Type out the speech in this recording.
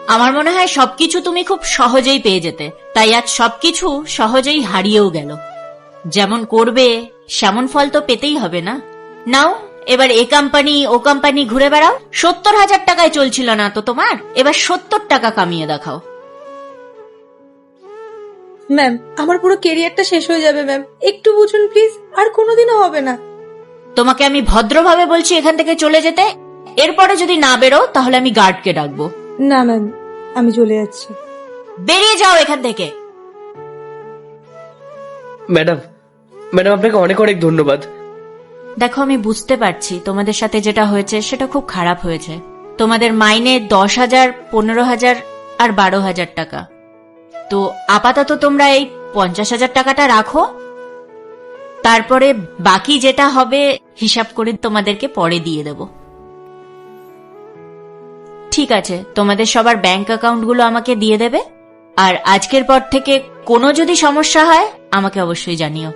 আমার মনে হয় সবকিছু তুমি খুব সহজেই পেয়ে যেতে, তাই আজ সবকিছু সহজেই হারিয়েও গেল। যেমন করবে সেমন ফল তো পেতেই হবে না। নাও, এবার এ কোম্পানি ও কোম্পানি ঘুরে বেড়াও। 70,000 টাকায় চলছিল না তো তোমার, এবার 70 টাকা কামিয়ে দেখাও। ম্যাম, আমার পুরো কেরিয়ারটা শেষ হয়ে যাবে ম্যাম, একটু বুঝুন প্লিজ, আর কোনোদিনও হবে না। তোমাকে আমি ভদ্রভাবে বলছি এখান থেকে চলে যেতে। এরপরে যদি না বেরো তাহলে আমি গার্ডকে ডাকবো। না ম্যাম, আমি চলে যাচ্ছি। বেরিয়ে যাও এখান থেকে। ম্যাডাম, ম্যাডাম আপনাকে অনেক অনেক ধন্যবাদ। দেখো, আমি বুঝতে পারছি তোমাদের সাথে যেটা হয়েছে সেটা খুব খারাপ হয়েছে। তোমাদের মাইনে 10,000, 15,000 আর 12,000 টাকা। তো আপাতত তোমরা এই 50,000 টাকাটা রাখো, তারপরে বাকি যেটা হবে হিসাব করে তোমাদেরকে পরে দিয়ে দেব। ঠিক আছে, তোমাদের সবার ব্যাংক অ্যাকাউন্টগুলো আমাকে দিয়ে দেবে। আর আজকের পর থেকে কোনো যদি সমস্যা হয় আমাকে অবশ্যই জানিও।